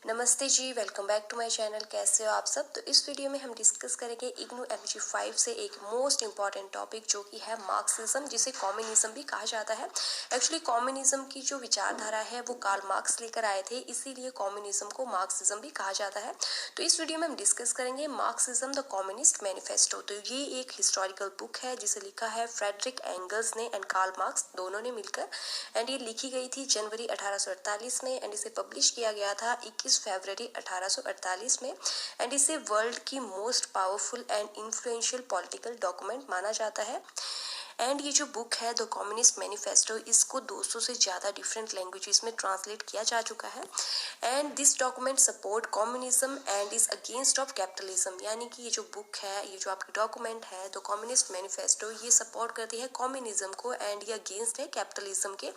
नमस्ते जी, welcome back to my channel. कैसे हो आप सब। तो इस वीडियो में हम डिस्कस करेंगे इग्नू एमजी 5 से एक मोस्ट इंपॉर्टेंट टॉपिक जो कि है मार्क्सिज्म, जिसे कम्युनिज्म भी कहा जाता है। एक्चुअली कम्युनिज्म की जो विचारधारा है वो कार्ल मार्क्स लेकर आए थे, इसीलिए कम्युनिज्म को मार्क्सिज्म भी कहा जाता है। तो इस वीडियो में हम डिस्कस करेंगे मार्क्सिज्म द कम्युनिस्ट मैनिफेस्टो। तो ये एक हिस्टोरिकल बुक है जिसे लिखा है फ्रेडरिक एंगल्स ने एंड कार्ल मार्क्स दोनों ने मिलकर, एंड ये लिखी गई थी जनवरी 1848 में, एंड इसे पब्लिश किया गया था 21 फरवरी 1848 में। एंड इसे वर्ल्ड की most powerful and influential political document माना जाता है। एंड ये जो बुक है द कम्युनिस्ट मैनिफेस्टो, इसको 200 से ज़्यादा डिफरेंट लैंग्वेजेस में ट्रांसलेट किया जा चुका है। And this document support communism and is against of capitalism, यानी कि ये जो बुक है, ये जो आपकी डॉक्यूमेंट है द कम्युनिस्ट मैनिफेस्टो, ये सपोर्ट करती है कम्युनिज्म को एंड ये अगेंस्ट है कैपिटलिज्म के।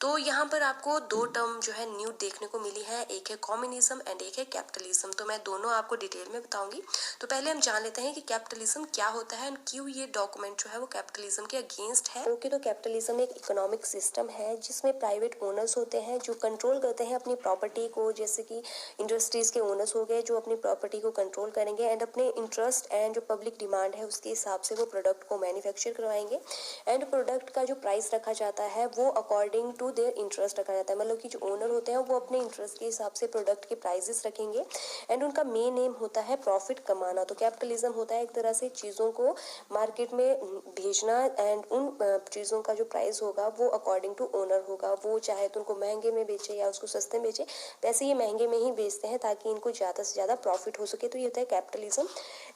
तो यहाँ पर आपको दो टर्म जो है न्यू देखने को मिली है, एक है कम्युनिज्म एंड एक है कैपिटलिज्म। तो मैं दोनों आपको डिटेल में बताऊंगी। तो पहले हम जान लेते हैं कि कैपिटलिज्म क्या होता है एंड क्यों ये डॉक्यूमेंट जो है वो कैपिटलिज्म के अगेंस्ट है। ओके, तो कैपिटलिज्म एक इकोनॉमिक सिस्टम है जिसमें प्राइवेट ओनर्स होते हैं जो कंट्रोल करते हैं अपनी प्रॉपर्टी को, जैसे कि इंडस्ट्रीज के ओनर्स हो गए जो अपनी प्रॉपर्टी को कंट्रोल करेंगे एंड अपने इंटरेस्ट एंड जो पब्लिक डिमांड है उसके हिसाब से वो प्रोडक्ट को मैन्युफैक्चर करवाएंगे। एंड प्रोडक्ट का जो प्राइस रखा जाता है वो अकॉर्डिंग टू देयर इंटरेस्ट रखा जाता है, मतलब कि जो ओनर होते हैं वो अपने इंटरेस्ट के हिसाब से प्रोडक्ट के प्राइसेस रखेंगे एंड उनका मेन एम होता है प्रॉफिट कमाना। तो कैपिटलिज्म होता है एक तरह से चीज़ों को मार्केट में भेजना एंड उन चीज़ों का जो प्राइस होगा वो अकॉर्डिंग टू ओनर होगा। वो चाहे तो उनको महंगे में बेचे या उसको सस्ते में बेचे, वैसे ये महंगे में ही बेचते हैं ताकि इनको ज़्यादा से ज़्यादा प्रॉफिट हो सके। तो ये होता है कैपिटलिज्म।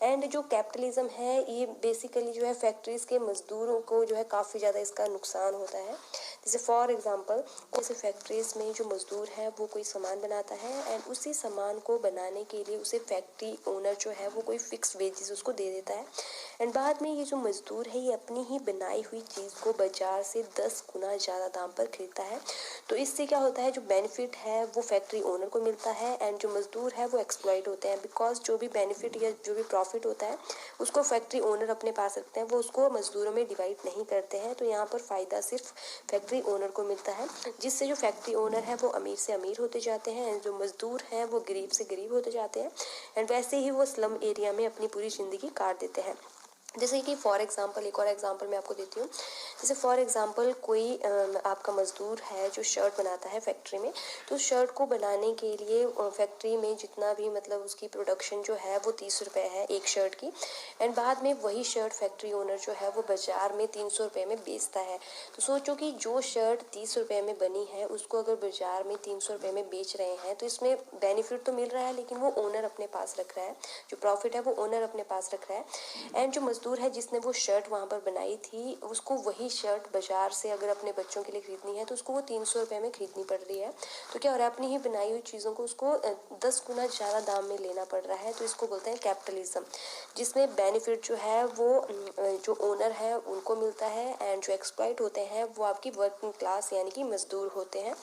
एंड जो कैपिटलिज्म है ये बेसिकली जो है फैक्ट्रीज के मजदूरों को जो है काफ़ी ज़्यादा इसका नुकसान होता है। जैसे फॉर एग्जांपल, जैसे फैक्ट्रीज में जो मजदूर है वो कोई सामान बनाता है एंड उसी सामान को बनाने के लिए उसे फैक्ट्री ओनर जो है वो कोई फिक्स वेजेस उसको दे देता है। एंड बाद में ये जो मजदूर है ये अपनी ही बनाई हुई चीज़ को बाजार से 10 गुना ज़्यादा दाम पर खरीदता है। तो इससे क्या होता है, जो बेनिफिट है वो फैक्ट्री ओनर को मिलता है एंड जो मजदूर है वो एक्सप्लॉइट होते हैं, बिकॉज जो भी बेनिफिट या जो भी प्रॉफिट होता है उसको फैक्ट्री ओनर अपने पास रखते हैं, वो उसको मजदूरों में डिवाइड नहीं करते हैं। तो यहाँ पर फ़ायदा सिर्फ फैक्ट्री ओनर को मिलता है, जिससे जो फैक्ट्री ओनर है वो अमीर से अमीर होते जाते हैं एंड जो मजदूर हैं वो गरीब से गरीब होते जाते हैं। एंड वैसे ही वो स्लम एरिया में अपनी पूरी ज़िंदगी काट देते हैं। जैसे कि फॉर एग्जांपल, एक और एग्जांपल मैं आपको देती हूँ। जैसे फॉर एग्जांपल कोई आपका मजदूर है जो शर्ट बनाता है फैक्ट्री में, तो उस शर्ट को बनाने के लिए फैक्ट्री में जितना भी मतलब उसकी प्रोडक्शन जो है वो 30 रुपये है एक शर्ट की। एंड बाद में वही शर्ट फैक्ट्री ओनर जो है वो बाज़ार में 300 रुपये में बेचता है। तो सोचो कि जो शर्ट 30 रुपये में बनी है उसको अगर बाज़ार में 300 रुपये में बेच रहे हैं, तो इसमें बेनिफिट तो मिल रहा है लेकिन वो ओनर अपने पास रख रहा है, जो प्रॉफिट है वो ओनर अपने पास रख रहा है। एंड जो मजदूर है जिसने वो शर्ट वहाँ पर बनाई थी, उसको वही शर्ट बाजार से अगर अपने बच्चों के लिए खरीदनी है तो उसको वो 300 रुपये में खरीदनी पड़ रही है। तो क्या हो रहा है, अपनी ही बनाई हुई चीज़ों को उसको 10 गुना ज़्यादा दाम में लेना पड़ रहा है। तो इसको बोलते हैं कैपिटलिज्म, जिसमें बेनिफिट जो है वो जो ओनर है उनको मिलता है एंड जो एक्सप्लॉइट होते हैं वो आपकी वर्किंग क्लास यानी कि मजदूर होते हैं।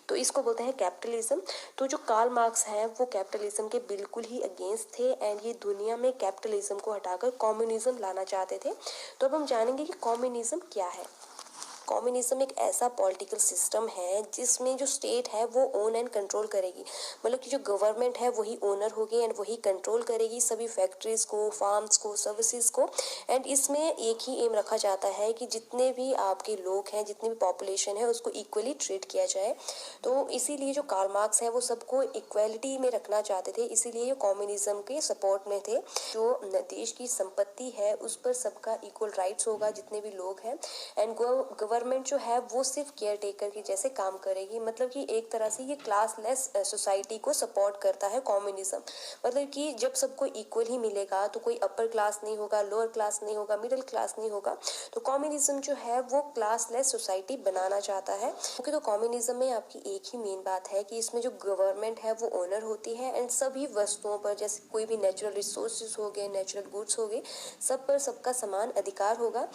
तो इसको बोलते हैं कैपिटलिज्म। तो जो कार्ल मार्क्स हैं वो कैपिटलिज्म के बिल्कुल ही अगेंस्ट थे एंड ये दुनिया में कैपिटलिज्म को हटाकर कम्युनिज्म लाना चाहते थे। तो अब हम जानेंगे कि कम्युनिज्म क्या है। कम्युनिज्म एक ऐसा पॉलिटिकल सिस्टम है जिसमें जो स्टेट है वो ओन एंड कंट्रोल करेगी, मतलब कि जो गवर्नमेंट है वही ओनर होगी एंड वही कंट्रोल करेगी सभी फैक्ट्रीज को, फार्म्स को, सर्विसेज को। एंड इसमें एक ही एम रखा जाता है कि जितने भी आपके लोग हैं, जितनी भी पॉपुलेशन है उसको इक्वली ट्रीट किया जाए। तो इसीलिए जो कार्ल मार्क्स है वो सबको इक्वलिटी में रखना चाहते थे, इसीलिए ये कम्युनिज्म के सपोर्ट में थे। जो देश की संपत्ति है उस पर सबका इक्वल राइट्स होगा जितने भी लोग हैं। एंड गवर्नमेंट जो है वो सिर्फ केयर टेकर की जैसे काम करेगी, मतलब कि एक तरह से ये क्लासलेस सोसाइटी को सपोर्ट करता है कम्युनिज्म। मतलब कि जब सबको इक्वल ही मिलेगा तो कोई अपर क्लास नहीं होगा, लोअर क्लास नहीं होगा, मिडिल क्लास नहीं होगा। तो कम्युनिज्म जो है वो क्लासलेस सोसाइटी बनाना चाहता है, क्योंकि तो कम्युनिज्म में आपकी एक ही मेन बात है कि इसमें जो गवर्नमेंट है वो ओनर होती है एंड सभी वस्तुओं पर, जैसे कोई भी नेचुरल रिसोर्सेज हो गए, नेचुरल गुड्स हो गए, सब पर सबका समान अधिकार होगा।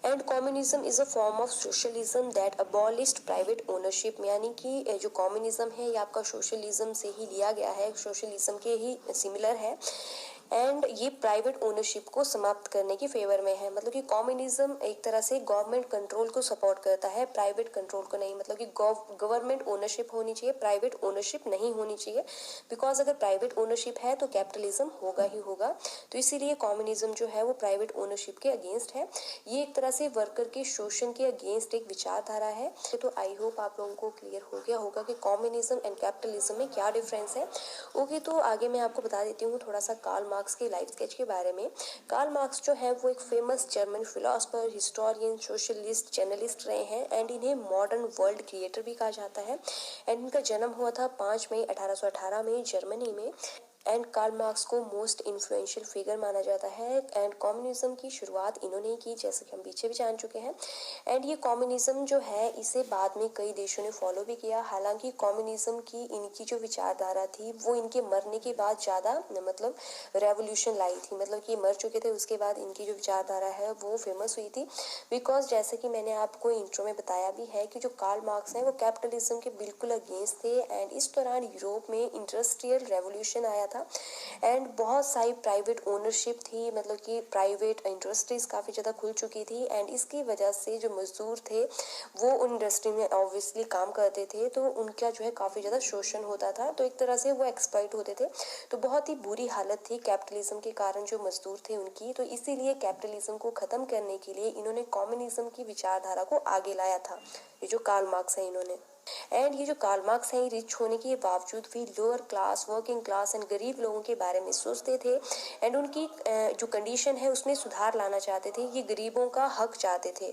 And communism is a form of socialism that abolished private ownership, यानी कि जो कम्युनिज्म है ये आपका सोशलिज्म से ही लिया गया है, सोशलिज्म के ही सिमिलर है। एंड ये प्राइवेट ओनरशिप को समाप्त करने की फेवर में है। मतलब कि कम्युनिज्म एक तरह से गवर्नमेंट कंट्रोल को सपोर्ट करता है, प्राइवेट कंट्रोल को नहीं। मतलब कि गवर्नमेंट ओनरशिप होनी चाहिए, प्राइवेट ओनरशिप नहीं होनी चाहिए। बिकॉज अगर प्राइवेट ओनरशिप है तो कैपिटलिज्म होगा ही होगा। तो इसीलिए कम्युनिज्म जो है वो प्राइवेट ओनरशिप के अगेंस्ट है। ये एक तरह से वर्कर के शोषण के अगेंस्ट एक विचारधारा है। तो आई होप आप लोगों को क्लियर हो गया होगा कि कम्युनिज्म एंड कैपिटलिज्म में क्या डिफरेंस है। ओके, तो आगे मैं आपको बता देती हूँ थोड़ा सा कार्ल मार्क्स के लाइफ स्केच के बारे में। कार्ल मार्क्स जो है वो एक famous German philosopher, historian, socialist, journalist रहे हैं एंड इन्हें मॉडर्न वर्ल्ड क्रिएटर भी कहा जाता है। एंड इनका जन्म हुआ था 5 मई 1818 में जर्मनी में। एंड कार्ल मार्क्स को मोस्ट इन्फ्लुएंशियल फिगर माना जाता है। एंड कम्युनिज्म की शुरुआत इन्होंने ही की, जैसे कि हम पीछे भी जान चुके हैं। एंड ये कम्युनिज्म जो है इसे बाद में कई देशों ने फॉलो भी किया। हालांकि कम्युनिज्म की इनकी जो विचारधारा थी वो इनके मरने के बाद ज़्यादा मतलब रेवोल्यूशन लाई थी। मतलब कि मर चुके थे उसके बाद इनकी जो विचारधारा है वो फेमस हुई थी। बिकॉज जैसे कि मैंने आपको इंट्रो में बताया भी है कि जो कार्ल मार्क्स हैं वो कैपिटलिज्म के बिल्कुल अगेंस्ट थे। एंड इस दौरान यूरोप में इंडस्ट्रियल रेवोल्यूशन आया था एंड बहुत सारी प्राइवेट ओनरशिप थी। मतलब कि प्राइवेट इंडस्ट्रीज काफ़ी ज़्यादा खुल चुकी थी। एंड इसकी वजह से जो मजदूर थे वो उन इंडस्ट्री में ऑब्वियसली काम करते थे, तो उनका जो है काफ़ी ज़्यादा शोषण होता था। तो एक तरह से वो एक्सप्लॉइट होते थे। तो बहुत ही बुरी हालत थी कैपिटलिज्म के कारण जो मजदूर थे उनकी। तो इसीलिए कैपिटलिज्म को ख़त्म करने के लिए इन्होंने कम्युनिज्म की विचारधारा को आगे लाया था, ये जो कार्ल मार्क्स है इन्होंने। एंड ये जो कार्ल मार्क्स हैं रिच होने के बावजूद भी lower class, working class and गरीब लोगों के बारे में सोचते थे। एंड उनकी जो कंडीशन है उसमें सुधार लाना चाहते थे। ये गरीबों का हक चाहते थे।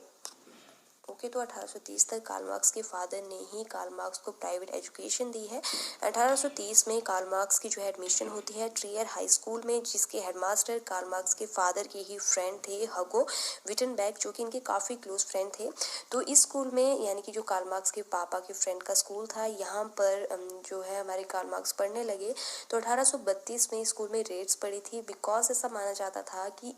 ओके, तो 1830 तक कार्ल मार्क्स के फादर ने ही कार्ल मार्क्स को प्राइवेट एजुकेशन दी है। 1830 में कार्ल मार्क्स की जो है एडमिशन होती है ट्रियर हाई स्कूल में, जिसके हेडमास्टर कार्ल मार्क्स के फादर के ही फ्रेंड थे, हगो विटनबर्ग, जो कि इनके काफ़ी क्लोज फ्रेंड थे। तो इस स्कूल में, यानी कि जो कार्ल मार्क्स के पापा के फ्रेंड का स्कूल था, यहाँ पर जो है हमारे कार्ल मार्क्स पढ़ने लगे। तो 1832 में स्कूल में रेड्स पड़ी थी। बिकॉज ऐसा माना जाता था कि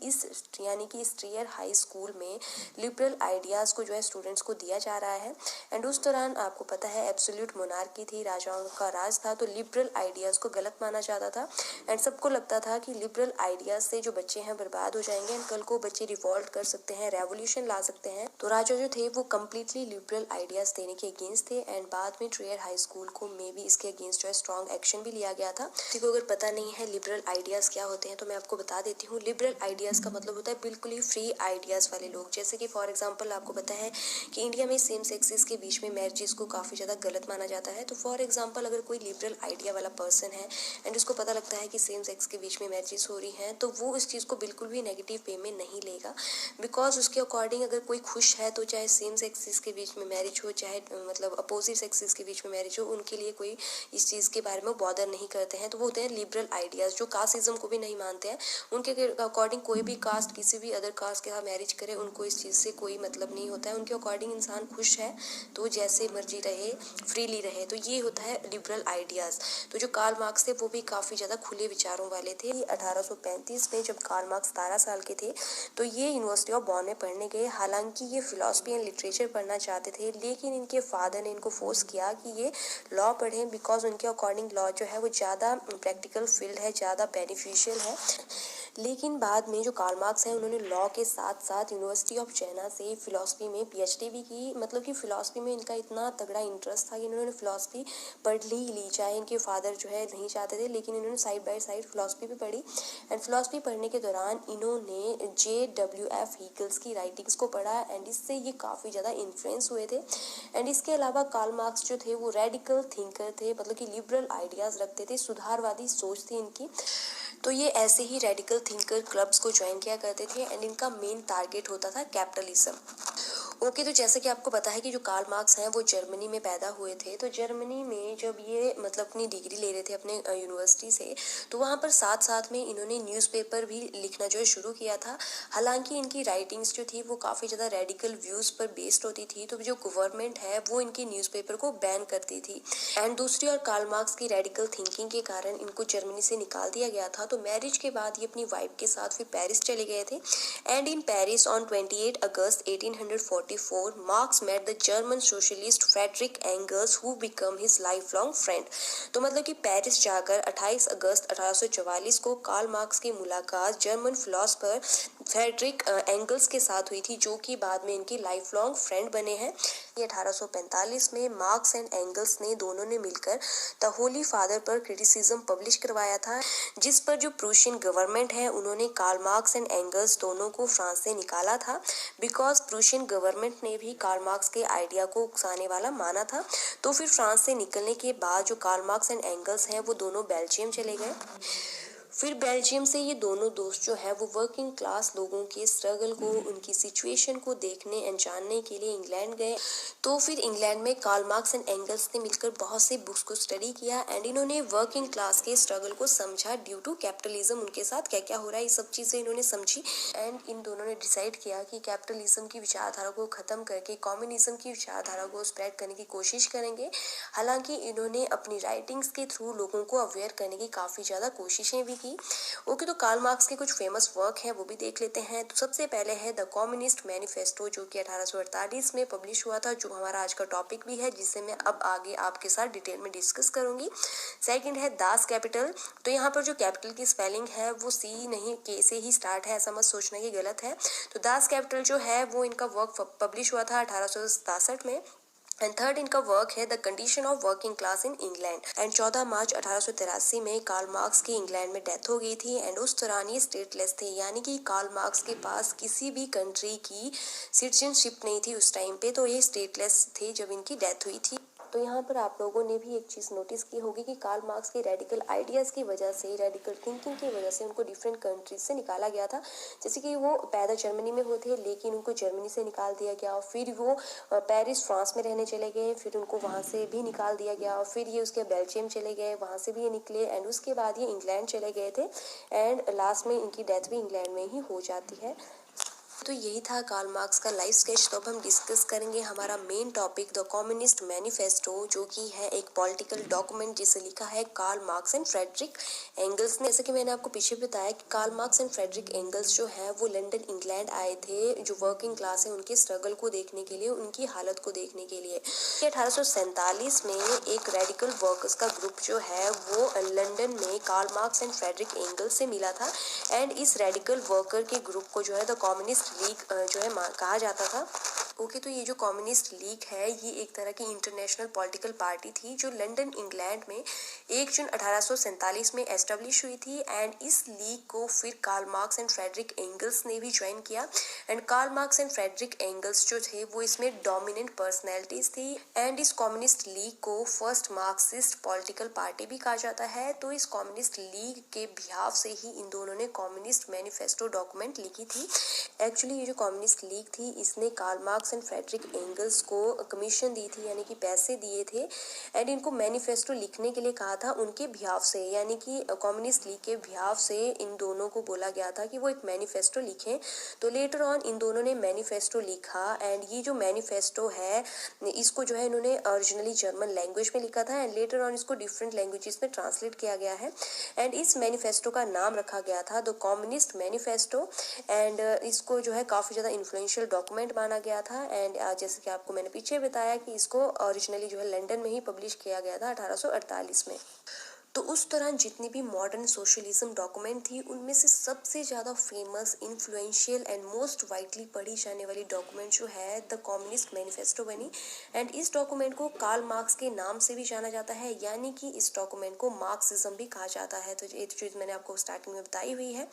यानी कि इस ट्रियर हाई स्कूल में लिबरल आइडियाज़ को जो है स्टूडेंट्स को दिया जा रहा है। एंड उस दौरान आपको पता है एब्सोल्यूट मोनार्की थी, राजाओं का राज था। तो लिबरल आइडियाज़ को गलत माना जाता था। एंड सबको लगता था कि लिबरल आइडियाज़ से जो बच्चे हैं बर्बाद हो जाएंगे एंड कल को बच्चे रिवॉल्ट कर सकते हैं, रेवोल्यूशन ला सकते हैं। तो राजा जो थे वो कम्प्लीटली लिबरल आइडियाज़ देने के अगेंस्ट थे। एंड बाद में ट्रियर हाई स्कूल को मे बी इसके अगेंस्ट जो है स्ट्रॉन्ग एक्शन भी लिया गया था। किसी को अगर पता नहीं है लिबरल आइडियाज़ क्या होते हैं तो मैं आपको बता देती हूँ। लिबरल आइडियाज़ का मतलब होता है बिल्कुल ही फ्री आइडियाज़ वाले लोग। जैसे कि फॉर एग्जाम्पल आपको पता है कि इंडिया में सेम सेक्सेस के बीच में मैरिजेस को काफ़ी ज़्यादा गलत माना जाता है। तो फॉर एग्जांपल अगर कोई लिबरल आइडिया वाला पर्सन है एंड उसको पता लगता है कि सेम सेक्स के बीच में मैरिजेस हो रही हैं, तो वो इस चीज़ को बिल्कुल भी नेगेटिव वे में नहीं लेगा। बिकॉज उसके अकॉर्डिंग अगर कोई खुश है तो चाहे सेम सेक्सेस के बीच में मैरिज हो, चाहे मतलब अपोजिट सेक्सेस के बीच में मैरिज हो, उनके लिए कोई इस चीज़ के बारे में बॉदर नहीं करते हैं। तो वो होते हैं लिबरल आइडियाज़, जो कास्टिज्म को भी नहीं मानते हैं। उनके अकॉर्डिंग कोई भी कास्ट किसी भी अदर कास्ट के साथ मैरिज करे, उनको इस चीज़ से कोई मतलब नहीं होता है। उनके अकॉर्डिंग इंसान खुश है तो जैसे मर्जी रहे, फ्रीली रहे। तो ये होता है लिबरल आइडियाज़। तो जो कार्ल मार्क्स थे वो भी काफ़ी ज़्यादा खुले विचारों वाले थे। 1835 में जब कार्ल मार्क्स 17 साल के थे तो ये यूनिवर्सिटी ऑफ बॉन में पढ़ने गए। हालांकि ये फिलॉसफी एंड लिटरेचर पढ़ना चाहते थे, लेकिन इनके फादर ने इनको फोर्स किया कि ये लॉ पढ़ें। बिकॉज उनके अकॉर्डिंग लॉ जो है वो ज़्यादा प्रैक्टिकल फील्ड है, ज़्यादा बेनिफिशियल है। लेकिन बाद में जो कार्ल मार्क्स हैं उन्होंने लॉ के साथ साथ यूनिवर्सिटी ऑफ चेन्नई से फिलॉसफी में पीएचडी भी की। मतलब कि फिलॉसफी में इनका इतना तगड़ा इंटरेस्ट था कि इन्होंने फिलॉसफी पढ़ ली। चाहे इनके फादर जो है नहीं चाहते थे, लेकिन इन्होंने साइड बाय साइड फिलॉसफी भी पढ़ी। एंड फिलॉसफी पढ़ने के दौरान इन्होंने JWF हीगल्स की राइटिंग्स को पढ़ा एंड इससे ये काफ़ी ज़्यादा इन्फ्लुएंस हुए थे। एंड इसके अलावा कार्ल मार्क्स जो थे वो रेडिकल थिंकर थे, मतलब कि लिबरल आइडियाज़ रखते थे, सुधारवादी सोच थी इनकी। तो ये ऐसे ही रेडिकल थिंकर क्लब्स को ज्वाइन किया करते थे एंड इनका मेन टारगेट होता था कैपिटलिज्म। ओके, तो जैसे कि आपको पता है कि जो कार्ल मार्क्स हैं वो जर्मनी में पैदा हुए थे। तो जर्मनी में जब ये मतलब अपनी डिग्री ले रहे थे अपने यूनिवर्सिटी से, तो वहाँ पर साथ साथ में इन्होंने न्यूज़पेपर भी लिखना जो है शुरू किया था। हालांकि इनकी राइटिंग्स जो थी वो काफ़ी ज़्यादा रेडिकल व्यूज़ पर बेस्ड होती थी। तो जो गवर्नमेंट है वो इनकी न्यूज़पेपर को बैन करती थी। एंड दूसरी ओर कार्ल मार्क्स की रेडिकल थिंकिंग के कारण इनको जर्मनी से निकाल दिया गया था। तो मैरिज के बाद ये अपनी वाइफ के साथ फिर पेरिस चले गए थे। And in Paris on 28 August 1840 1844, marks met the German socialist Friedrich Engels who became his lifelong friend। तो मतलब कि पेरिस जाकर 28 अगस्त 1844 को कार्ल मार्क्स की मुलाकात जर्मन फिलोसोफर फ्रेडरिक एंगल्स के साथ हुई थी, जो कि बाद में इनकी लाइफ लॉन्ग फ्रेंड बने हैं। ये 1845 में मार्क्स एंड एंगल्स ने दोनों ने मिलकर द होली फादर पर क्रिटिसिज्म पब्लिश करवाया था, जिस पर जो प्रूशियन गवर्नमेंट है उन्होंने कार्ल मार्क्स एंड एंगल्स दोनों को फ्रांस से निकाला था, बिकॉज प्रूशियन गवर्नमेंट ने भी कार्ल मार्क्स के आइडिया को उकसाने वाला माना था। तो फिर फ्रांस से निकलने के बाद जो कार्ल मार्क्स एंड एंगल्स हैं वो दोनों बेल्जियम चले गए। फिर बेल्जियम से ये दोनों दोस्त जो है वो वर्किंग क्लास लोगों के स्ट्रगल को, उनकी सिचुएशन को देखने एंड जानने के लिए इंग्लैंड गए। तो फिर इंग्लैंड में कार्ल मार्क्स एंड एंगल्स ने मिलकर बहुत से बुक्स को स्टडी किया एंड इन्होंने वर्किंग क्लास के स्ट्रगल को समझा ड्यू टू कैपिटलिज्म, उनके साथ क्या क्या हो रहा है ये सब चीज़ें इन्होंने समझी। एंड इन दोनों ने डिसाइड किया कि कैपिटलिज्म की विचारधारा को ख़त्म करके कम्युनिज्म की विचारधारा को स्प्रेड करने की कोशिश करेंगे। हालांकि इन्होंने अपनी राइटिंग्स के थ्रू लोगों को अवेयर करने की काफ़ी ज़्यादा कोशिशें भी की। ओके, तो कार्ल मार्क्स के कुछ फेमस वर्क हैं वो भी देख लेते हैं। तो सबसे पहले है द कम्युनिस्ट मैनिफेस्टो, जो कि 1848 में पब्लिश हुआ था, जो हमारा आज का टॉपिक भी है, जिसे मैं अब आगे आपके साथ डिटेल में डिस्कस करूंगी। सेकंड है दास कैपिटल। तो यहाँ पर जो कैपिटल की स्पेलिंग है वो सी नहीं के से ही स्टार्ट है, ऐसा मत सोचना कि गलत है। तो दास कैपिटल जो है वो इनका वर्क पब्लिश हुआ था 1867 में। एंड थर्ड इनका वर्क है the condition of working class in England. And 14 मार्च 1883 में कार्ल मार्क्स की इंग्लैंड में डेथ हो गई थी। एंड उस दौरान ये स्टेटलेस थे, यानी कि कार्ल मार्क्स के पास किसी भी कंट्री की सिटीजनशिप नहीं थी उस टाइम पे, तो ये स्टेटलेस थे जब इनकी डेथ हुई थी। तो यहाँ पर आप लोगों ने भी एक चीज़ नोटिस की होगी कि कार्ल मार्क्स के रेडिकल आइडियाज़ की वजह से, रेडिकल थिंकिंग की वजह से उनको डिफरेंट कंट्रीज से निकाला गया था। जैसे कि वो पैदा जर्मनी में होते लेकिन उनको जर्मनी से निकाल दिया गया, और फिर वो पेरिस फ्रांस में रहने चले गए, फिर उनको वहाँ से भी निकाल दिया गया, और फिर ये उसके बेल्जियम चले गए, वहाँ से भी ये निकले, एंड उसके बाद ये इंग्लैंड चले गए थे। एंड लास्ट में इनकी डेथ भी इंग्लैंड में ही हो जाती है। तो यही था कार्ल मार्क्स का लाइफ स्केच। तो अब हम डिस्कस करेंगे हमारा main topic the communist manifesto, जो कि है एक पॉलिटिकल डॉक्यूमेंट जिसे लिखा है Karl Marx and Friedrich Engels ने। जैसे कि मैंने आपको पीछे बताया कि Karl Marx and Friedrich Engels जो है वो लंदन इंग्लैंड आए थे, जो वर्किंग क्लास है उनके स्ट्रगल को देखने के लिए, उनकी हालत को देखने के लिए। 1847 में एक रेडिकल वर्कर्स का ग्रुप जो है वो लंदन में Karl Marx and Friedrich Engels से मिला था। एंड इस रेडिकल वर्कर के ग्रुप को जो है द कम्युनिस्ट लीग जो है कहा जाता था। ओके, तो ये जो कम्युनिस्ट लीग है ये एक तरह की इंटरनेशनल पॉलिटिकल पार्टी थी, जो लंदन इंग्लैंड में 1 जून 1847 में एस्टेब्लिश हुई थी। एंड इस लीग को फिर Karl Marx and Friedrich Engels ने भी ज्वाइन किया। And Karl Marx and Friedrich Engels जो थे वो इसमें डोमिनेंट पर्सनैलिटीज थी। एंड इस कम्युनिस्ट लीग को फर्स्ट मार्क्सिस्ट पॉलिटिकल पार्टी भी कहा जाता है। तो इस कम्युनिस्ट लीग के बिहाफ से ही इन दोनों ने कम्युनिस्ट मैनिफेस्टो डॉक्यूमेंट लिखी थी। एक्चुअली ये जो कम्युनिस्ट लीग थी इसने Karl Marx and Friedrich Engels को कमीशन दी थी, यानी कि पैसे दिए थे, एंड इनको मैनिफेस्टो लिखने के लिए कहा था उनके बिहाफ से, यानी कि कम्युनिस्ट लीग के बिहाफ से इन दोनों को बोला गया था कि वो एक मैनिफेस्टो लिखें। तो लेटर ऑन इन दोनों ने मैनिफेस्टो लिखा। एंड ये जो मैनिफेस्टो है इसको जो है इन्होंने ओरिजिनली जर्मन लैंग्वेज में लिखा था, एंड लेटर ऑन इसको डिफरेंट लैंग्वेजेस में ट्रांसलेट किया गया है। एंड इस मैनिफेस्टो का नाम रखा गया था द कम्युनिस्ट मैनिफेस्टो। एंड इसको जो है काफ़ी ज़्यादा इन्फ्लुएंशियल डॉक्यूमेंट माना गया था। एंड जैसे कि आपको मैंने पीछे बताया कि इसको ओरिजिनली जो है लंदन में ही पब्लिश किया गया था 1848 में। तो उस दौरान जितनी भी मॉडर्न सोशलिज्म डॉक्यूमेंट थी उनमें से सबसे ज़्यादा famous, influential and most widely पढ़ी जाने वाली डॉक्यूमेंट जो है द कम्युनिस्ट मैनिफेस्टो बनी। एंड इस डॉक्यूमेंट को कार्ल मार्क्स के नाम से भी जाना जाता है, यानी कि इस डॉक्यूमेंट को मार्क्सिज्म भी कहा जाता है। तो ये चीज़ मैंने आपको स्टार्टिंग में बताई हुई है।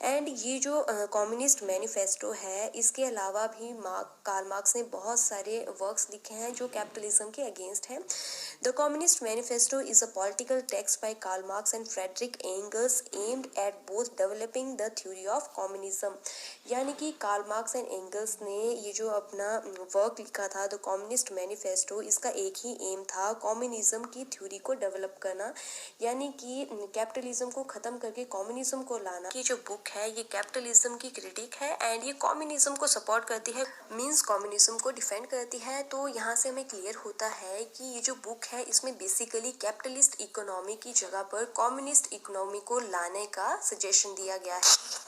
एंड ये जो कम्युनिस्ट मैनिफेस्टो है इसके अलावा भी कार्ल मार्क्स ने बहुत सारे वर्क्स लिखे हैं जो कैपिटलिज्म के अगेंस्ट हैं। The communist manifesto is a political text by Karl Marx and Friedrich Engels aimed at both developing the theory of communism। यानी कि कार्ल मार्क्स एंड एंगल्स ने ये जो अपना वर्क लिखा था द कम्युनिस्ट मैनिफेस्टो, इसका एक ही एम था कम्युनिज्म की थ्योरी को डेवलप करना, यानी कि कैपिटलिज्म को ख़त्म करके कम्युनिज्म को लाना। ये जो बुक है ये कैपिटलिज्म की क्रिटिक है एंड ये कम्युनिज्म को सपोर्ट करती है, मीन्स कम्युनिज्म को डिफेंड करती है। तो यहाँ से हमें क्लियर होता है कि ये जो बुक है इसमें बेसिकली कैपिटलिस्ट इकोनॉमी की जगह पर कम्युनिस्ट इकोनॉमी को लाने का सजेशन दिया गया है।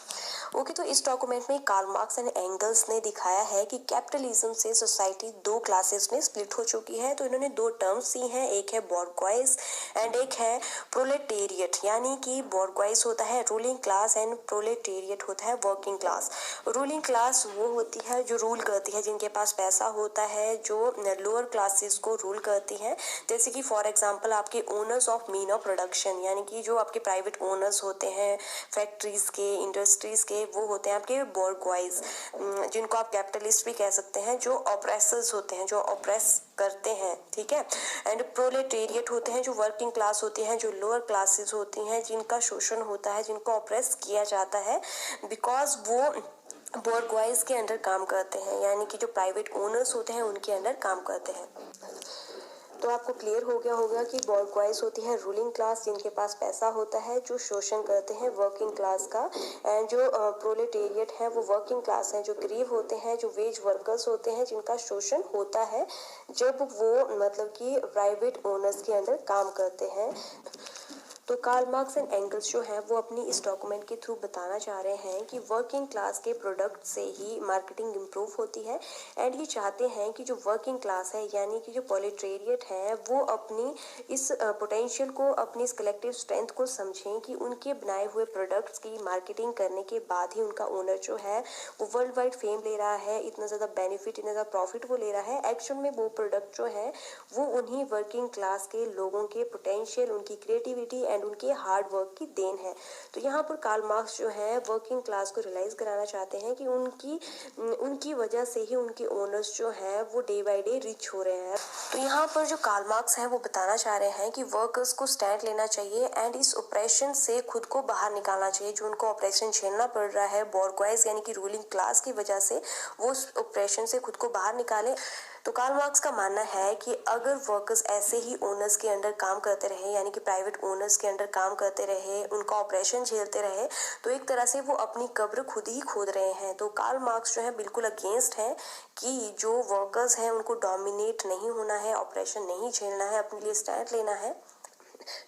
ओके, तो इस डॉक्यूमेंट में कार्ल मार्क्स एंड एंगल्स ने दिखाया है कि कैपिटलिज्म से सोसाइटी दो क्लासेस में स्प्लिट हो चुकी है। तो इन्होंने दो टर्म्स दी हैं, एक है बोर्गोइस एंड एक है प्रोलेटेरिएट। यानी कि बोर्गोइस होता है रूलिंग क्लास एंड प्रोलेटेरिएट होता है वर्किंग क्लास। रूलिंग क्लास वो होती है जो रूल करती है, जिनके पास पैसा होता है, जो लोअर क्लासेस को रूल करती है। जैसे कि फॉर एग्जांपल आपके owners of mean of production, यानी कि जो आपके प्राइवेट ओनर्स होते हैं फैक्ट्रीज के, इंडस्ट्रीज के, वो होते हैं आपके बोर्गोइस, जिनको आप कैपिटलिस्ट भी कह सकते हैं, जो ऑपरेसर्स होते हैं, जो ऑपरेस करते हैं, ठीक है। एंड प्रोलेटेरिएट होते हैं जो वर्किंग क्लास होती हैं, जो लोअर क्लासेस होती हैं, जिनका शोषण होता है, जिनको ऑपरेस किया जाता है बिकॉज वो बोर्गोइस के अंडर काम करते हैं, यानी कि जो प्राइवेट ओनर्स होते हैं उनके अंडर काम करते हैं। तो आपको क्लियर हो गया होगा कि बोर्गोइस होती है रूलिंग क्लास, जिनके पास पैसा होता है, जो शोषण करते हैं वर्किंग क्लास का। एंड जो प्रोलेटेरिएट है वो वर्किंग क्लास है, जो गरीब होते हैं, जो वेज वर्कर्स होते हैं, जिनका शोषण होता है जब वो मतलब कि प्राइवेट ओनर्स के अंदर काम करते हैं। तो कार्ल मार्क्स एंड एंगल्स जो है वो अपनी इस डॉक्यूमेंट के थ्रू बताना चाह रहे हैं कि वर्किंग क्लास के प्रोडक्ट से ही मार्केटिंग इम्प्रूव होती है। एंड ये चाहते हैं कि जो वर्किंग क्लास है, यानी कि जो प्रोलेटेरिएट है, वो अपनी इस पोटेंशियल को, अपनी इस कलेक्टिव स्ट्रेंथ को समझें कि उनके बनाए हुए प्रोडक्ट्स की मार्केटिंग करने के बाद ही उनका ओनर जो है वो वर्ल्ड वाइड फेम ले रहा है, इतना ज़्यादा बेनिफिट, इतना ज़्यादा प्रॉफिट वो ले रहा है। एक्चुअल में वो प्रोडक्ट जो है वो उन्हीं वर्किंग क्लास के लोगों के पोटेंशियल, उनकी क्रिएटिविटी एंड उनके हार्ड वर्क की देन है। तो यहाँ पर कार्ल मार्क्स जो है वर्किंग क्लास को रियलाइज कराना चाहते हैं कि उनकी वजह से ही उनके ओनर्स जो हैं वो डे बाय डे रिच हो रहे हैं। तो यहाँ पर जो कार्ल मार्क्स है वो बताना चाह रहे हैं कि वर्कर्स को स्टैंड लेना चाहिए एंड इस ऑपरेशन से खुद को बाहर निकालना चाहिए, जो उनको ऑपरेशन झेलना पड़ रहा है बोर्गोइस यानी कि रूलिंग क्लास की वजह से, वो उस ऑपरेशन से खुद को बाहर निकालें। तो कार्ल मार्क्स का मानना है कि अगर वर्कर्स ऐसे ही ओनर्स के अंडर काम करते रहे, यानी कि प्राइवेट ओनर्स के अंडर काम करते रहे, उनका ऑपरेशन झेलते रहे, तो एक तरह से वो अपनी कब्र खुद ही खोद रहे हैं। तो कार्ल मार्क्स जो है बिल्कुल अगेंस्ट है कि जो वर्कर्स हैं उनको डोमिनेट नहीं होना है, ऑपरेशन नहीं झेलना है, अपने लिए स्टैंड लेना है।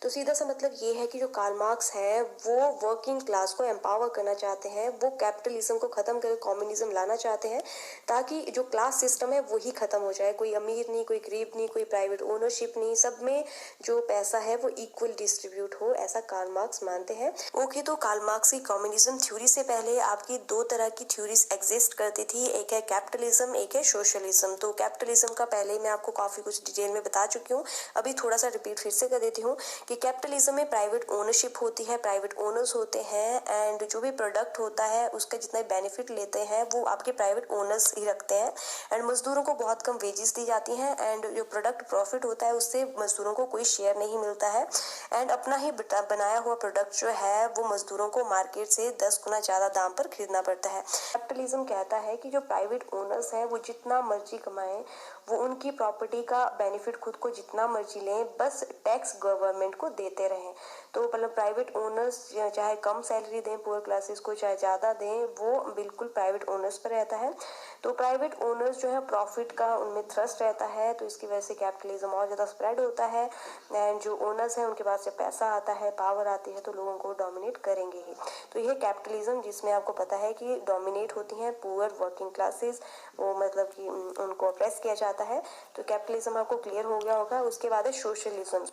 तो सीधा सा मतलब ये है कि जो कार्ल मार्क्स है वो वर्किंग क्लास को एम्पावर करना चाहते हैं, वो कैपिटलिज्म को ख़त्म करके कम्युनिज्म लाना चाहते हैं, ताकि जो क्लास सिस्टम है वही ख़त्म हो जाए। कोई अमीर नहीं, कोई गरीब नहीं, कोई प्राइवेट ओनरशिप नहीं, सब में जो पैसा है वो इक्वल डिस्ट्रीब्यूट हो, ऐसा कार्ल मार्क्स मानते हैं। ओके, तो कार्ल मार्क्स की कम्युनिज्म थ्योरी से पहले आपकी दो तरह की थ्योरीज एग्जिस्ट करती थी, एक है कैपिटलिज्म, एक है सोशलिज्म। तो कैपिटलिज्म का पहले मैं आपको काफ़ी कुछ डिटेल में बता चुकी हूँ, अभी थोड़ा सा रिपीट फिर से कर देती हूँ कि कैपिटलिज्म में प्राइवेट ओनरशिप होती है, प्राइवेट ओनर्स होते हैं, एंड जो भी प्रोडक्ट होता है उसका जितना बेनिफिट लेते हैं वो आपके प्राइवेट ओनर्स ही रखते हैं। एंड मजदूरों को बहुत कम वेजेस दी जाती हैं, एंड जो प्रोडक्ट प्रॉफिट होता है उससे मजदूरों को कोई शेयर नहीं मिलता है। एंड अपना ही बनाया हुआ प्रोडक्ट जो है वो मजदूरों को मार्केट से 10 गुना ज़्यादा दाम पर खरीदना पड़ता है। कैपिटलिज्म कहता है कि जो प्राइवेट ओनर्स हैं वो जितना मर्जी कमाएं, वो उनकी प्रॉपर्टी का बेनिफिट खुद को जितना मर्जी लें, बस टैक्स गवर्नमेंट को देते रहें। तो मतलब प्राइवेट ओनर्स चाहे कम सैलरी दें पुअर क्लासेस को, चाहे ज़्यादा दें, वो बिल्कुल प्राइवेट ओनर्स पर रहता है। तो प्राइवेट ओनर्स जो है प्रॉफिट का उनमें थ्रस्ट रहता है, तो इसकी वजह से कैपिटलिज्म और ज़्यादा स्प्रेड होता है। एंड जो ओनर्स हैं उनके पास से पैसा आता है, पावर आती है, तो लोगों को डोमिनेट करेंगे ही। तो यह कैपिटलिज्म जिसमें आपको पता है कि डोमिनेट होती हैं पुअर वर्किंग क्लासेस, वो मतलब कि उनको ऑप्रेस किया जाता है। तो कैपिटलिज्म आपको क्लियर हो गया होगा। उसके बाद है सोशलिज्म।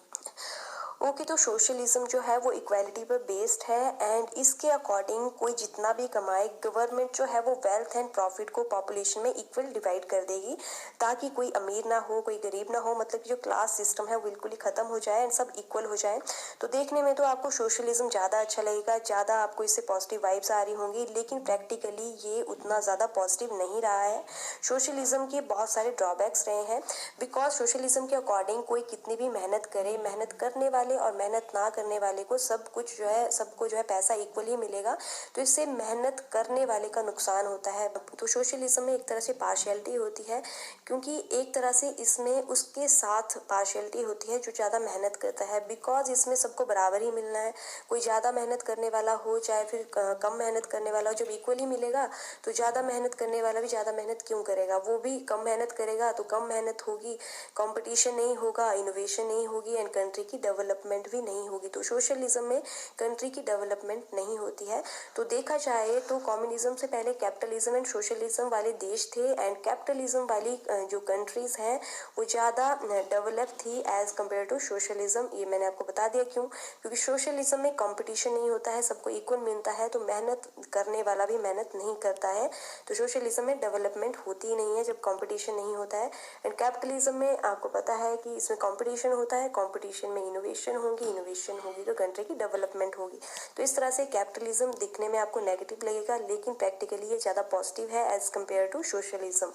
ओके, तो सोशलिज्म जो है वो इक्वालिटी पर बेस्ड है, एंड इसके अकॉर्डिंग कोई जितना भी कमाए, गवर्नमेंट जो है वो वेल्थ एंड प्रॉफिट को पॉपुलेशन में इक्वल डिवाइड कर देगी, ताकि कोई अमीर ना हो, कोई गरीब ना हो, मतलब कि जो क्लास सिस्टम है वो बिल्कुल ही खत्म हो जाए एंड सब इक्वल हो जाए। तो देखने में तो आपको सोशलिज्म ज़्यादा अच्छा लगेगा, ज़्यादा आपको इससे पॉजिटिव वाइब्स आ रही होंगी, लेकिन प्रैक्टिकली ये उतना ज़्यादा पॉजिटिव नहीं रहा है। सोशलिज्म के बहुत सारे ड्रॉबैक्स रहे हैं, बिकॉज सोशलिज्म के अकॉर्डिंग कोई कितनी भी मेहनत करे, मेहनत करने वाले और मेहनत ना करने वाले को सबको जो है पैसा इक्वल ही मिलेगा। तो इससे मेहनत करने वाले का नुकसान होता है। तो सोशलिज्म में एक तरह से पार्शियलिटी होती है, क्योंकि एक तरह से इसमें उसके साथ पार्शियलिटी होती है जो ज़्यादा मेहनत करता है, बिकॉज इसमें सबको बराबर ही मिलना है। कोई ज़्यादा मेहनत करने वाला हो चाहे फिर कम मेहनत करने वाला हो, जब इक्वल ही मिलेगा तो ज़्यादा मेहनत करने वाला भी ज़्यादा मेहनत क्यों करेगा, वो भी कम मेहनत करेगा तो कम मेहनत होगी, कंपटीशन नहीं होगा, इनोवेशन नहीं होगी, एंड कंट्री की डेवलपमेंट डेवलपमेंट भी नहीं होगी। तो सोशलिज्म में कंट्री की डेवलपमेंट नहीं होती है। तो देखा जाए तो कम्युनिज्म से पहले कैपिटलिज्म एंड सोशलिज्म वाले देश थे, एंड कैपिटलिज्म वाली जो कंट्रीज हैं वो ज़्यादा डेवलप थी एज कम्पेयर टू सोशलिज्म। ये मैंने आपको बता दिया क्यों, क्योंकि सोशलिज्म में कंपटीशन नहीं होता है, सबको इक्वल मिलता है, तो मेहनत करने वाला भी मेहनत नहीं करता है। तो सोशलिज्म में डेवलपमेंट होती ही नहीं है जब कंपटीशन नहीं होता है। एंड कैपिटलिज्म में आपको पता है कि इसमें कंपटीशन होता है, कंपटीशन में इनोवेशन होगी, इनोवेशन होगी तो कंट्री की डेवलपमेंट होगी। तो इस तरह से कैपिटलिज्म दिखने में आपको नेगेटिव लगेगा, लेकिन प्रैक्टिकली ये ज़्यादा पॉजिटिव है as compare to socialism.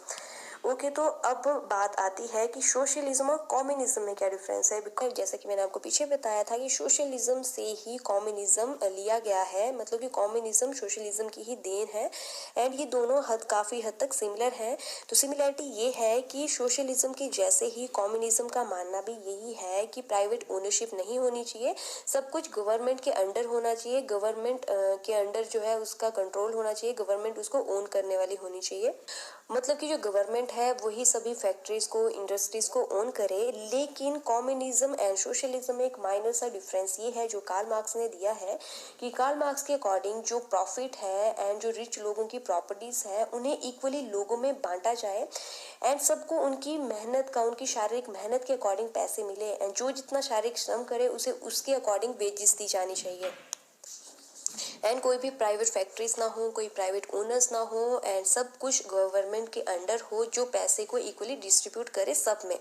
Okay, तो अब बात आती है कि सोशलिज्म और कम्युनिज्म में क्या डिफरेंस है। बिकॉज जैसा कि मैंने आपको पीछे बताया था कि सोशलिज्म से ही कम्युनिज्म लिया गया है, मतलब कि कम्युनिज्म सोशलिज्म की ही देन है, एंड ये दोनों काफ़ी हद तक सिमिलर हैं। तो सिमिलरिटी ये है कि सोशलिज्म के जैसे ही कम्युनिज्म का मानना भी यही है कि प्राइवेट ओनरशिप नहीं होनी चाहिए, सब कुछ गवर्नमेंट के अंडर होना चाहिए, गवर्नमेंट के अंडर जो है उसका कंट्रोल होना चाहिए, गवर्नमेंट उसको ओन करने वाली होनी चाहिए। मतलब कि जो गवर्नमेंट है वही सभी फैक्ट्रीज को, इंडस्ट्रीज को ओन करे। लेकिन कम्युनिज्म एंड सोशलिज्म में एक माइनर सा डिफरेंस ये है जो कार्ल मार्क्स ने दिया है कि कार्ल मार्क्स के अकॉर्डिंग जो प्रॉफिट है एंड जो रिच लोगों की प्रॉपर्टीज है उन्हें इक्वली लोगों में बांटा जाए, एंड सबको उनकी मेहनत का, उनकी शारीरिक मेहनत के अकॉर्डिंग पैसे मिले, एंड जो जितना शारीरिक श्रम करे उसे उसके अकॉर्डिंग वेजेस दी जानी चाहिए। एंड कोई भी प्राइवेट फैक्ट्रीज ना हो, कोई प्राइवेट ओनर्स ना हो, एंड सब कुछ गवर्नमेंट के अंडर हो जो पैसे को इक्वली डिस्ट्रीब्यूट करे सब में।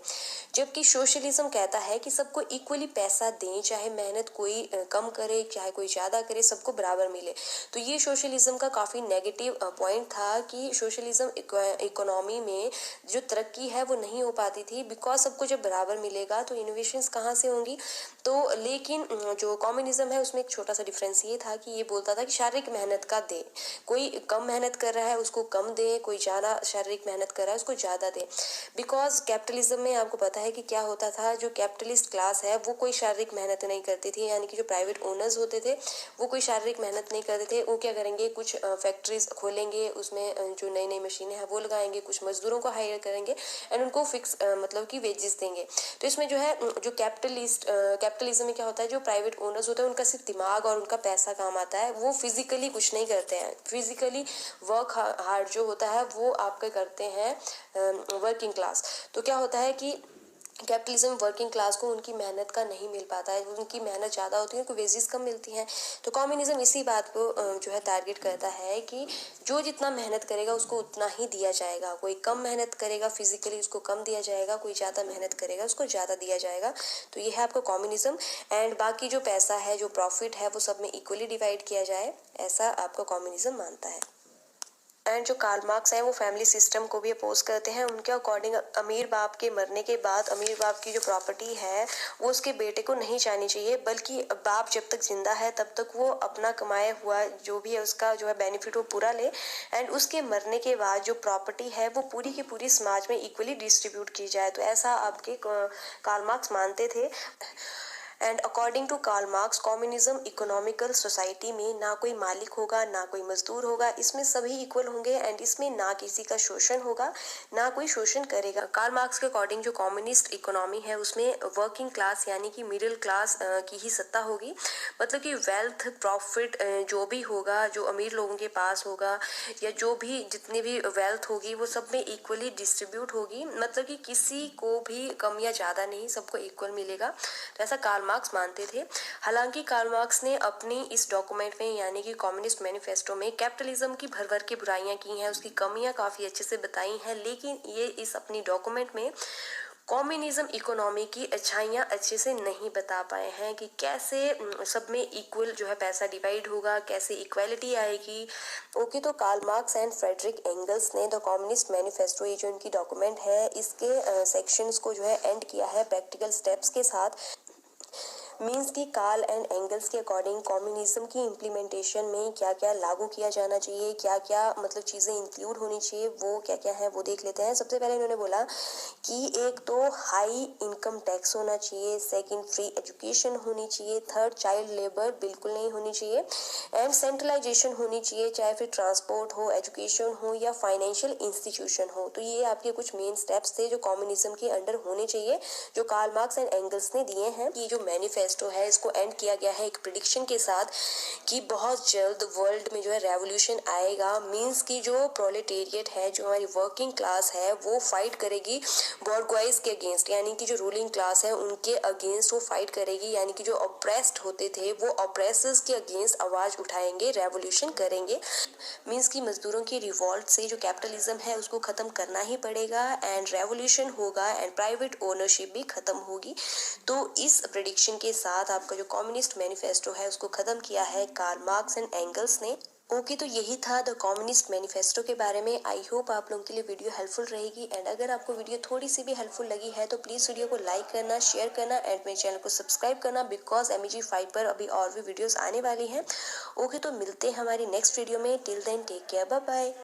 जबकि सोशलिज्म कहता है कि सबको इक्वली पैसा दें, चाहे मेहनत कोई कम करे चाहे कोई ज़्यादा करे, सबको बराबर मिले। तो ये सोशलिज्म का काफ़ी नेगेटिव पॉइंट था कि सोशलिज्म इकोनॉमी में जो तरक्की है वो नहीं हो पाती थी, बिकॉज सबको जब बराबर मिलेगा तो इनोवेशंस कहाँ से होंगी। तो लेकिन जो कम्युनिज्म है उसमें एक छोटा सा डिफरेंस ये था कि ये बोलता था कि शारीरिक मेहनत का दे, कोई कम मेहनत कर रहा है उसको कम दे, कोई ज़्यादा शारीरिक मेहनत कर रहा है उसको ज़्यादा दे। बिकॉज कैपिटलिज्म में आपको पता है कि क्या होता था, जो कैपिटलिस्ट क्लास है वो कोई शारीरिक मेहनत नहीं करती थी, यानी कि जो प्राइवेट ओनर्स होते थे वो कोई शारीरिक मेहनत नहीं करते थे। वो क्या करेंगे, कुछ फैक्ट्रीज खोलेंगे, उसमें जो नई नई मशीनें हैं वो लगाएंगे, कुछ मजदूरों को हायर करेंगे एंड उनको फिक्स मतलब कि वेजेस देंगे। तो इसमें जो है जो कैपिटलिज्म में क्या होता है, जो प्राइवेट ओनर्स होते हैं उनका सिर्फ दिमाग और उनका पैसा काम आता है, वो फिजिकली कुछ नहीं करते हैं। फिजिकली वर्क हार्ड जो होता है वो आपके करते हैं वर्किंग क्लास। तो क्या होता है कि कैपिटलिज्म वर्किंग क्लास को उनकी मेहनत का नहीं मिल पाता है, उनकी मेहनत ज़्यादा होती है, उनको वेजेस कम मिलती हैं। तो कम्युनिज्म इसी बात को जो है टारगेट करता है कि जो जितना मेहनत करेगा उसको उतना ही दिया जाएगा, कोई कम मेहनत करेगा फिजिकली उसको कम दिया जाएगा, कोई ज़्यादा मेहनत करेगा उसको ज़्यादा दिया जाएगा। तो ये है आपका कम्युनिज्म, एंड बाकी जो पैसा है, जो प्रॉफिट है वो सब में इक्वली डिवाइड किया जाए, ऐसा आपका कम्युनिज्म मानता है। एंड जो कार्ल मार्क्स हैं वो फैमिली सिस्टम को भी अपोज करते हैं। उनके अकॉर्डिंग अमीर बाप के मरने के बाद अमीर बाप की जो प्रॉपर्टी है वो उसके बेटे को नहीं जानी चाहिए, बल्कि बाप जब तक जिंदा है तब तक वो अपना कमाया हुआ जो भी है उसका जो है बेनिफिट वो पूरा ले, एंड उसके मरने के बाद जो प्रॉपर्टी है वो पूरी की पूरी समाज में इक्वली डिस्ट्रीब्यूट की जाए। तो ऐसा आपके कार्ल मार्क्स मानते थे। And according to Karl Marx communism economical society में ना कोई मालिक होगा ना कोई मजदूर होगा, इसमें सभी इक्वल होंगे, एंड इसमें ना किसी का शोषण होगा ना कोई शोषण करेगा। कार्ल मार्क्स के अकॉर्डिंग जो कम्युनिस्ट इकोनॉमी है उसमें वर्किंग क्लास यानी कि मिडिल क्लास की ही सत्ता होगी। मतलब कि वेल्थ प्रॉफिट जो भी होगा, जो अमीर लोगों के पास होगा या जो भी जितनी भी वेल्थ होगी वो सब में इक्वली डिस्ट्रीब्यूट होगी, मतलब कि किसी को भी कम या ज़्यादा नहीं, सबको इक्वल मिलेगा। तो ऐसा कार्ल मार्क्स मानते थे। हालांकि कार्ल मार्क्स ने अपनी इस डॉक्यूमेंट में यानी कि कम्युनिस्ट मैनिफेस्टो में कैपिटलिज्म की भर भर के बुराइयां की हैं, उसकी कमियां काफ़ी अच्छे से बताई हैं, लेकिन ये इस अपनी डॉक्यूमेंट में कम्युनिज्म इकोनॉमी की अच्छाइयाँ अच्छे से नहीं बता पाए हैं कि कैसे सब में इक्वल जो है पैसा डिवाइड होगा, कैसे इक्वालिटी आएगी। ओके, तो Karl Marx and Friedrich Engels ने द कम्युनिस्ट मैनिफेस्टो, ये जो इनकी डॉक्यूमेंट है, इसके सेक्शंस को जो है एंड किया है प्रैक्टिकल स्टेप्स के साथ। मीन्स कि कार्ल एंड एंगल्स के अकॉर्डिंग कम्युनिज्म की इम्प्लीमेंटेशन में क्या क्या लागू किया जाना चाहिए, क्या क्या मतलब चीज़ें इंक्लूड होनी चाहिए, वो क्या क्या है वो देख लेते हैं। सबसे पहले इन्होंने बोला कि एक तो हाई इनकम टैक्स होना चाहिए, सेकंड फ्री एजुकेशन होनी चाहिए, थर्ड चाइल्ड लेबर बिल्कुल नहीं होनी चाहिए, एंड सेंट्रलाइजेशन होनी चाहिए, चाहे फिर ट्रांसपोर्ट हो, एजुकेशन हो या फाइनेंशियल इंस्टीट्यूशन हो। तो ये आपके कुछ मेन स्टेप्स थे जो कम्युनिज्म के अंडर होने चाहिए, जो कार्ल मार्क्स एंड एंगल्स ने दिए हैं। ये जो मैनिफेस्टो मैनिफेस्टो है इसको एंड किया गया है एक प्रिडिक्शन के साथ कि बहुत जल्द वर्ल्ड में जो है रेवोल्यूशन आएगा। मींस कि जो प्रोलेटेरिएट है, जो हमारी वर्किंग क्लास है, वो फाइट करेगी बॉर्गोइज के अगेंस्ट, यानी कि जो रूलिंग क्लास है उनके अगेंस्ट वो फाइट करेगी। यानी कि जो ऑप्रेस्ड होते थे वो ऑप्रेसर्स के अगेंस्ट आवाज उठाएंगे, रेवोल्यूशन करेंगे। मींस कि मजदूरों की रिवॉल्ट से जो कैपिटलिज्म है उसको खत्म करना ही पड़ेगा एंड रेवोल्यूशन होगा एंड प्राइवेट ओनरशिप भी खत्म होगी। तो इस प्रेडिक्शन के साथ आपका जो कम्युनिस्ट मैनिफेस्टो है उसको खत्म किया है कार्ल मार्क्स एंड एंगल्स ने। ओके, तो यही था द कम्युनिस्ट मैनिफेस्टो के बारे में। आई होप आप लोगों के लिए वीडियो हेल्पफुल रहेगी एंड अगर आपको वीडियो थोड़ी सी भी हेल्पफुल लगी है तो प्लीज़ वीडियो को लाइक करना, शेयर करना एंड मेरे चैनल को सब्सक्राइब करना, बिकॉज MEG5 पर अभी और भी वीडियोस आने वाली हैं। ओके, तो मिलते हैं हमारी नेक्स्ट वीडियो में। Till then take care, bye bye.